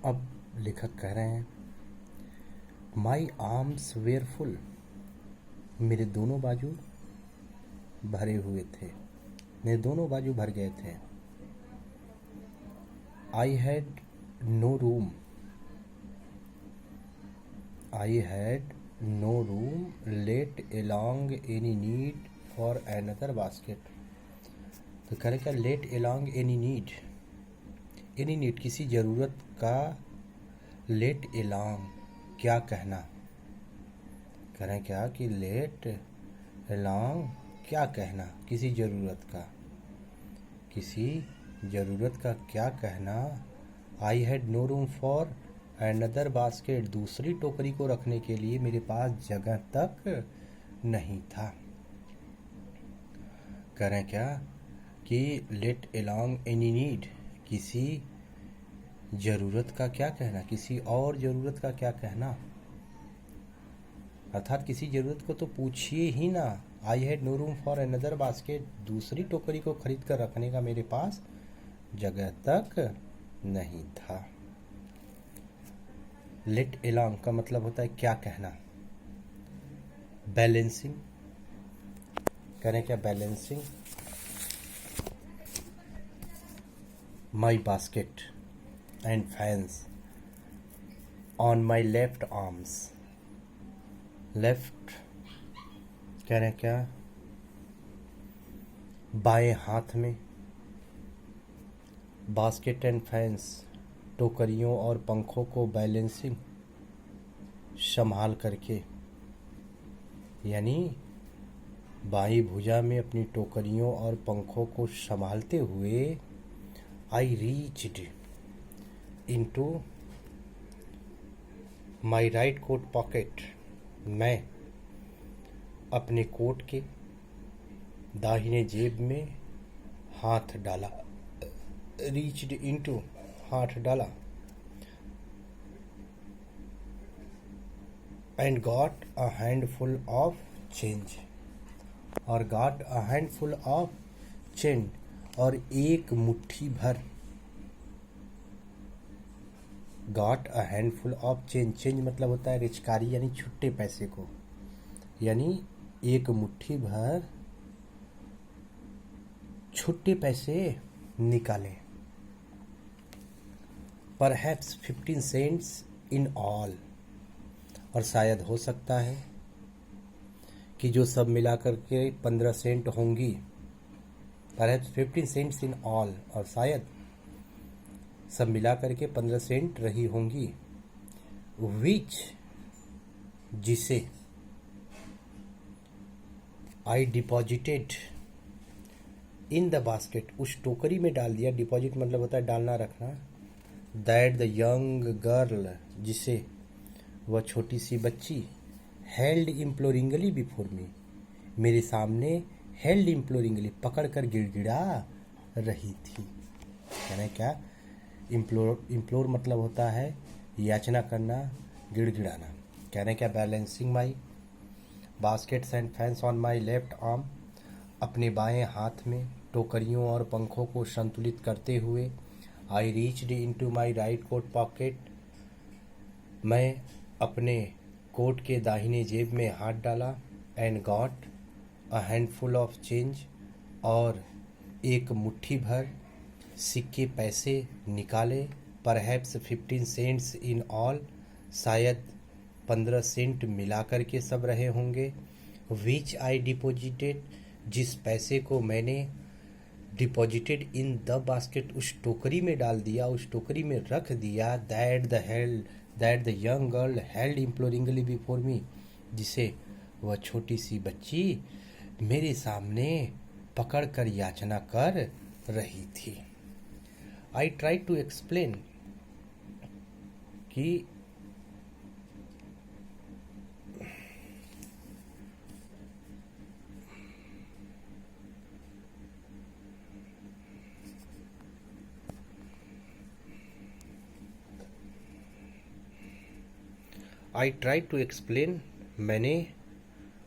अब लेखक कह रहे हैं, माई आर्म्स वेयर फुल, मेरे दोनों बाजू भरे हुए थे, मेरे दोनों बाजू भर गए थे। I had no room, I had no room let along any need for another basket। तो कह रहे क्या, let along any need, any need किसी ज़रूरत का, लेट along क्या कहना, कह रहे क्या कि लेट along क्या कहना, किसी ज़रूरत का, किसी ज़रूरत का क्या कहना। I had no room for another basket, दूसरी टोकरी को रखने के लिए मेरे पास जगह तक नहीं था। कह रहे क्या कि लेट along एनी नीड, किसी ज़रूरत का क्या कहना, किसी और ज़रूरत का क्या कहना, अर्थात किसी ज़रूरत को तो पूछिए ही ना। I had no room for another basket, दूसरी टोकरी को खरीद कर रखने का मेरे पास जगह तक नहीं था। लेट along का मतलब होता है क्या कहना, बैलेंसिंग। करें क्या, balancing my basket and fans on my left arms, left कह रहे हैं क्या, बाएं हाथ में, बास्केट एंड फैंस टोकरियों और पंखों को बैलेंसिंग संभाल करके, यानी बाई भुजा में अपनी टोकरियों और पंखों को संभालते हुए, I reached into my right coat pocket, मैं अपने कोट के दाहिने जेब में हाथ डाला, रीच्ड इनटू हाथ डाला, and got a handful of change, और got a handful of change, और एक मुट्ठी भर, got a handful of change, change मतलब होता है रिचकारी, यानी छुट्टे पैसे को, यानी एक मुट्ठी भर छुट्टे पैसे निकाले। परहैप्स 15 सेंट्स इन ऑल, और शायद हो सकता है कि जो सब मिला करके 15 सेंट होंगी। परहैप्स 15 सेंट्स इन ऑल, और शायद सब मिला करके 15 सेंट रही होंगी। विच, जिसे, आई डिपॉजिटेड इन द बास्केट, उस टोकरी में डाल दिया। डिपॉजिट मतलब होता है डालना, रखना। दैट द यंग गर्ल, जिसे वह छोटी सी बच्ची, हेल्ड इम्प्लोरिंगली बिफोर मी, मेरे सामने, हेल्ड इम्प्लोरिंगली पकड़ कर गिड़गिड़ा रही थी। कहना क्या, इम्प्लोर मतलब होता है याचना करना, गिड़गिड़ाना। कहने क्या, balancing my baskets and fans on my left arm, अपने बाएं हाथ में टोकरियों और पंखों को संतुलित करते हुए, I reached into my right coat pocket, मैं अपने कोट के दाहिने जेब में हाथ डाला, and got a handful of change, और एक मुट्ठी भर सिक्के पैसे निकाले। परहैप्स 15 सेंट्स इन ऑल, शायद 15 सेंट मिला करके सब रहे होंगे। विच आई डिपॉजिटेड, जिस पैसे को मैंने डिपॉजिटेड इन द बास्केट, उस टोकरी में डाल दिया, उस टोकरी में रख दिया। That the young girl held imploringly before me, जिसे वह छोटी सी बच्ची मेरे सामने पकड़ कर याचना कर रही थी। आई ट्राई टू एक्सप्लेन कि आई ट्राई टू एक्सप्लेन, मैंने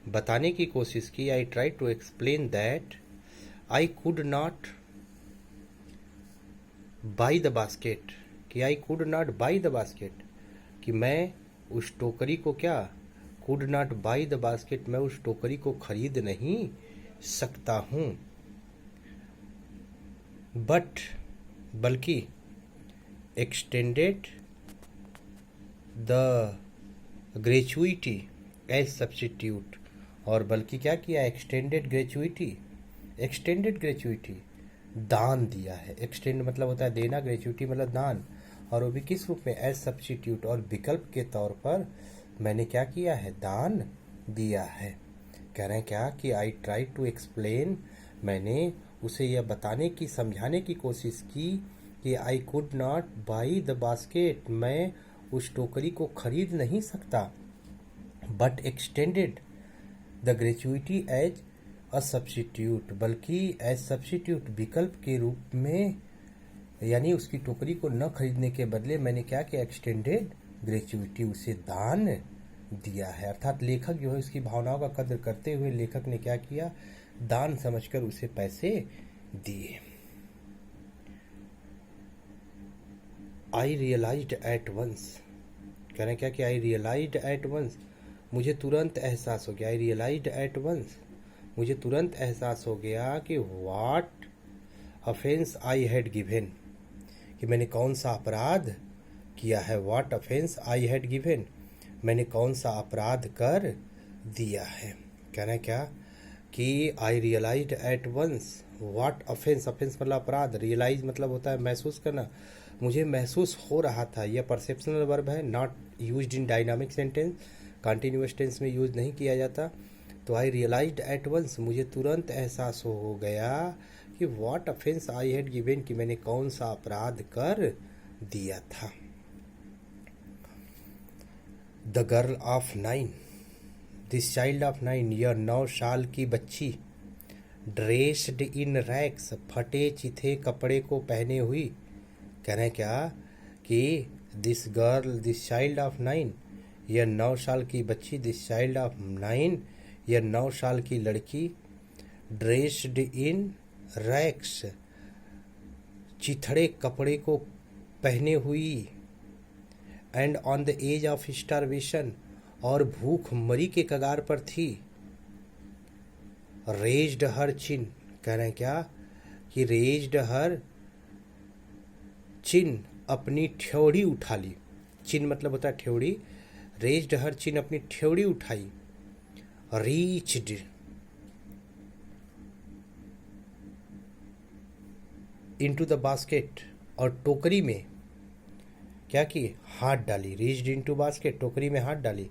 बताने की कोशिश की। I try to explain that I could not buy the basket, कि I could not buy the basket, कि मैं उस टोकरी को क्या, could not buy the basket, मैं उस टोकरी को खरीद नहीं सकता हूँ। बट बल्कि extended the gratuity as substitute, और बल्कि क्या किया, एक्सटेंडेड ग्रेचुइटी, एक्सटेंडेड ग्रेचुइटी दान दिया है। एक्सटेंड मतलब होता है देना, ग्रेचुइटी मतलब दान, और वो भी किस रूप में, एज सब्स्टिट्यूट, और विकल्प के तौर पर मैंने क्या किया है, दान दिया है। कह रहे हैं क्या कि आई ट्राई टू एक्सप्लेन, मैंने उसे यह बताने की, समझाने की कोशिश की कि I could not buy the basket, मैं उस टोकरी को खरीद नहीं सकता, but extended the gratuity as a substitute, बल्कि एज सब्स्टिट्यूट विकल्प के रूप में, यानी उसकी टोकरी को न खरीदने के बदले मैंने क्या किया, एक्सटेंडेड ग्रेचुइटी, उसे दान दिया है। अर्थात लेखक जो है उसकी भावनाओं का कद्र करते हुए लेखक ने क्या किया, दान समझकर उसे पैसे दिए। आई रियलाइज्ड एट वंस, कह रहे हैं क्या कि आई रियलाइज्ड एट वंस, मुझे तुरंत एहसास हो गया, आई रियलाइज्ड एट वंस, मुझे तुरंत एहसास हो गया कि what offence I had given, कि मैंने कौन सा अपराध किया है, what offence I had given, मैंने कौन सा अपराध कर दिया है। कह रहे हैं क्या कि I realised at once what offence, offence मतलब अपराध, रियलाइज मतलब होता है महसूस करना, मुझे महसूस हो रहा था। यह परसेप्शनल वर्ब है, not used in dynamic sentence, continuous tense में यूज नहीं किया जाता। तो आई रियलाइज्ड एट वंस, मुझे तुरंत एहसास हो गया कि what offence I had given, कि मैंने कौन सा अपराध कर दिया था। The girl of 9, this child of 9, यह 9 साल की बच्ची, ड्रेस्ड इन रैक्स, फटे चिथे कपड़े को पहने हुई। कह रहे हैं क्या कि this girl, this child of 9, यह 9 साल की बच्ची, दिस चाइल्ड ऑफ 9, यह 9 साल की लड़की, ड्रेस्ड इन रैक्स, चिथड़े कपड़े को पहने हुई, and on the edge of starvation, और भूख मरी के कगार पर थी। रेज्ड हर चिन, कह रहे हैं क्या कि रेज्ड हर चिन, अपनी ठेवड़ी उठा ली, चिन मतलब होता है ठेवड़ी, रेज्ड हर चिन, अपनी ठेवड़ी उठाई। रीच्ड, इनटू द बास्केट, और टोकरी में क्या की, हाथ डाली, रीच्ड इनटू बास्केट, टोकरी में हाथ डाली।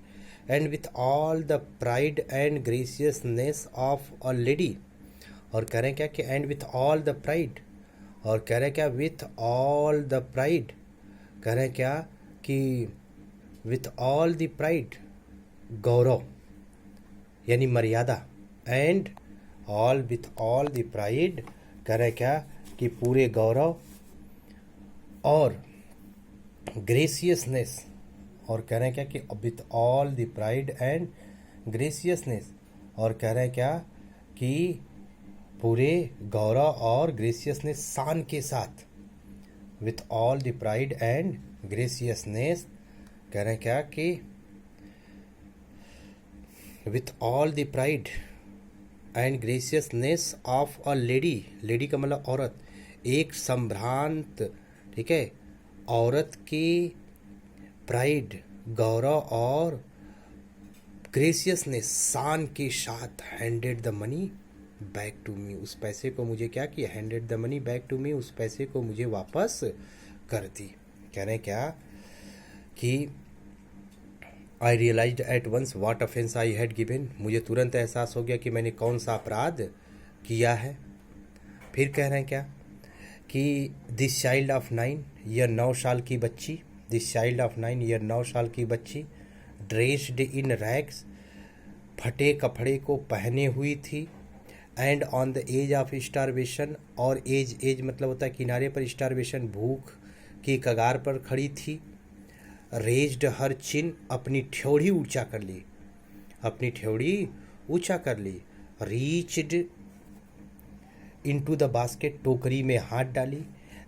And with all the pride and graciousness of a lady, और कह रहे हैं क्या कि and with all the pride, और कह रहे हैं क्या विथ ऑल द प्राइड, कह रहे हैं क्या कि विथ ऑल द प्राइड, गौरव यानी मर्यादा, and all with all the pride, कह रहे हैं क्या कि पूरे गौरव, और ग्रेसियसनेस, और कह रहे हैं क्या कि with all the pride and graciousness, और कह रहे हैं क्या कि पूरे गौरव और ग्रेसियसनेस, शान के साथ, with all the pride and graciousness, कह रहे हैं क्या कि with all the pride and graciousness of a lady, lady का मतलब औरत, एक संभ्रांत, ठीक है, औरत की प्राइड, गौरव और ग्रेसियसनेस, शान के साथ, handed the money back to me, उस पैसे को मुझे क्या किया, handed the money back to me, उस पैसे को मुझे वापस कर दी। कह रहे हैं क्या कि I realised at once what offence I had given, मुझे तुरंत एहसास हो गया कि मैंने कौन सा अपराध किया है। फिर कह रहे हैं क्या कि दिस चाइल्ड ऑफ 9, यह 9 साल की बच्ची, दिस चाइल्ड ऑफ 9, यह 9 साल की बच्ची, ड्रेस्ड इन रैग्स, फटे कपड़े को पहने हुई थी, and on the edge of starvation, और एज, एज मतलब होता है किनारे पर, स्टारवेशन भूख की कगार पर खड़ी थी। रेज्ड हर चिन, अपनी ठेवड़ी ऊंचा कर ली, अपनी ठेवड़ी ऊंचा कर ली। रीच्ड इनटू द बास्केट, टोकरी में हाथ डाली।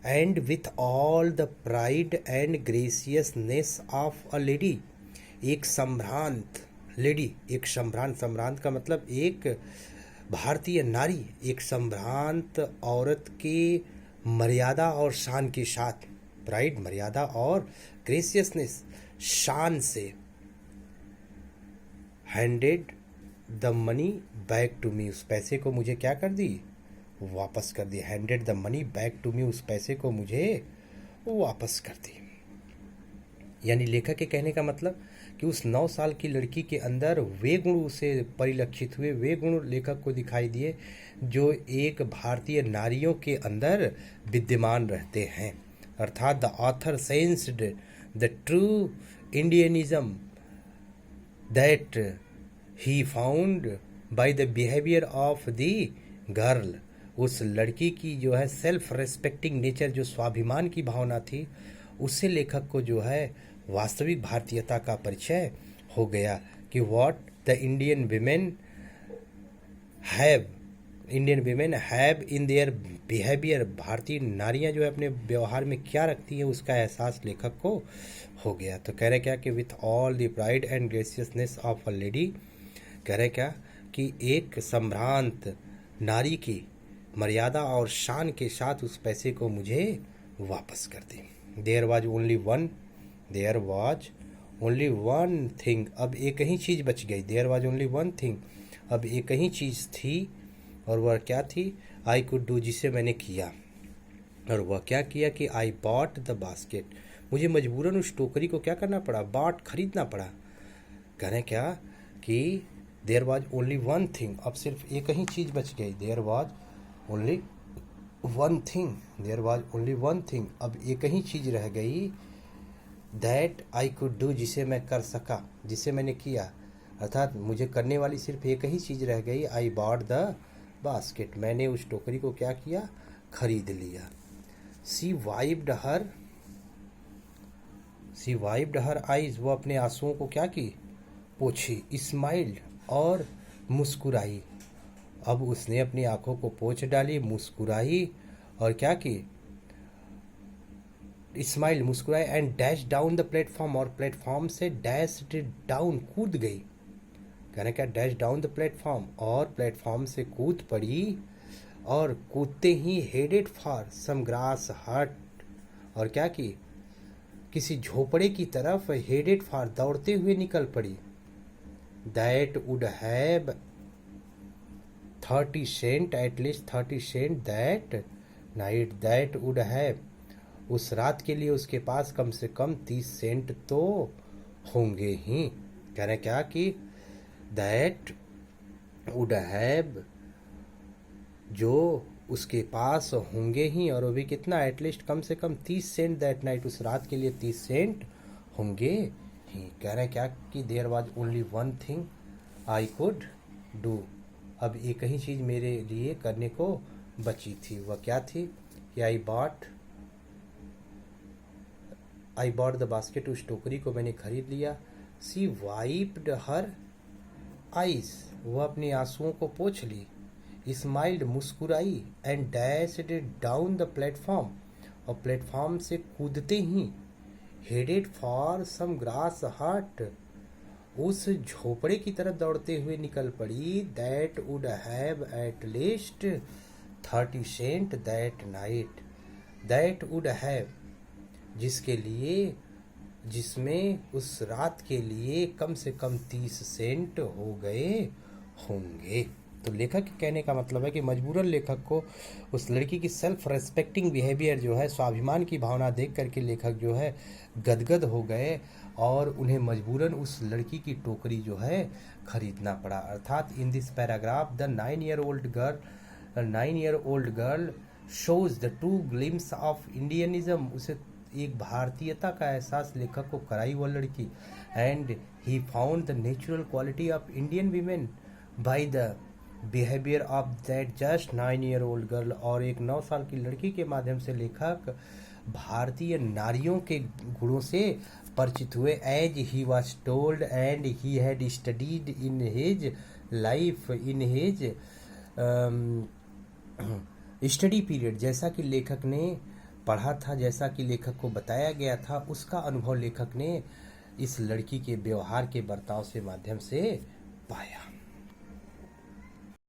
And with all the pride and graciousness of a lady, एक संभ्रांत लेडी, एक संभ्रांत का मतलब एक भारतीय नारी, एक संभ्रांत औरत की मर्यादा और शान के साथ, प्राइड मर्यादा और ग्रेसियसनेस शान से, handed the money back to me, उस पैसे को मुझे क्या कर दी, वापस कर दी। Handed the money back to me, उस पैसे को मुझे वापस कर दी। यानी लेखक के कहने का मतलब कि उस 9 साल की लड़की के अंदर वे गुण उसे परिलक्षित हुए, वे गुण लेखक को दिखाई दिए जो एक भारतीय नारियों के अंदर विद्यमान रहते हैं। अर्थात the author sensed the true Indianism that he found by the behaviour of the girl, उस लड़की की जो है सेल्फ रेस्पेक्टिंग नेचर, जो स्वाभिमान की भावना थी, उससे लेखक को जो है वास्तविक भारतीयता का परिचय हो गया कि what the Indian women have in their behaviour, भारतीय नारियां जो है अपने व्यवहार में क्या रखती हैं उसका एहसास लेखक को हो गया। तो कह रहे क्या कि with all the pride and graciousness of a lady, कह रहे क्या कि एक संभ्रांत नारी की मर्यादा और शान के साथ उस पैसे को मुझे वापस कर दी। There was only one thing, अब एक ही चीज़ बच गई। There was only one thing, अब एक ही चीज़ थी, और वह क्या थी, आई कुड डू, जिसे मैंने किया। और वह क्या किया कि आई बॉट द बास्केट, मुझे मजबूरन उस टोकरी को क्या करना पड़ा, खरीदना पड़ा। कह रहे क्या कि there was only one thing, अब सिर्फ एक ही चीज़ बच गई। There was only one thing, अब एक ही चीज़ रह गई। दैट आई कुड डू, जिसे मैं कर सका, जिसे मैंने किया, अर्थात मुझे करने वाली सिर्फ एक ही चीज़ रह गई। आई बॉट द बास्केट, मैंने उस टोकरी को क्या किया, खरीद लिया। शी वाइप्ड हर आइज, वो अपने आंसुओं को क्या की, पोछी। स्माइल्ड, और मुस्कुराई, अब उसने अपनी आंखों को पोंछ डाली, मुस्कुराई, और क्या की, स्माइल, मुस्कुराई, and dash down the platform, और प्लेटफॉर्म से डैश डाउन, कूद गई। कहने क्या, डैश डाउन द प्लेटफॉर्म, और प्लेटफॉर्म से कूद पड़ी, और कूदते ही headed for some grass hut, और क्या की, किसी झोपड़े की तरफ, हेडेड फॉर, दौड़ते हुए निकल पड़ी। That would have 30 cent, at least 30 cent that night, that would have, उस रात के लिए उसके पास कम से कम 30 सेंट तो होंगे ही। कह रहे क्या कि दैट वुड हैव, जो उसके पास होंगे ही, और वो भी कितना, एटलीस्ट कम से कम 30 सेंट दैट नाइट, उस रात के लिए 30 सेंट होंगे ही। कह रहे क्या कि there was only one thing I could do, अब एक ही चीज़ मेरे लिए करने को बची थी। वह क्या थी कि आई बॉट द बास्केट, उस टोकरी को मैंने खरीद लिया। सी वाइप्ड हर आइज, वह अपने आंसुओं को पोंछ ली। स्माइल्ड, मुस्कुराई, and dashed down the platform, और प्लेटफॉर्म से कूदते ही headed for some grass hut, उस झोपड़े की तरफ दौड़ते हुए निकल पड़ी। That would have at least 30 cent that night, that would have, जिसके लिए, जिसमें उस रात के लिए कम से कम 30 सेंट हो गए होंगे। तो लेखक के कहने का मतलब है कि मजबूरन लेखक को उस लड़की की सेल्फ रेस्पेक्टिंग बिहेवियर जो है, स्वाभिमान की भावना देख करके लेखक जो है गदगद हो गए, और उन्हें मजबूरन उस लड़की की टोकरी जो है खरीदना पड़ा। अर्थात in this paragraph the 9-year-old girl shows the true glimpse of Indianism, उसे एक भारतीयता का एहसास लेखक को कराई वह लड़की। And he found the natural quality of Indian women bye the behaviour of that just 9-year-old girl, और एक 9 साल की लड़की के माध्यम से लेखक भारतीय नारियों के गुणों से परिचित हुए। As he was told and he had studied in his life, in his study period, जैसा कि लेखक ने पढ़ा था, जैसा कि लेखक को बताया गया था, उसका अनुभव लेखक ने इस लड़की के व्यवहार के बर्ताव से माध्यम से पाया।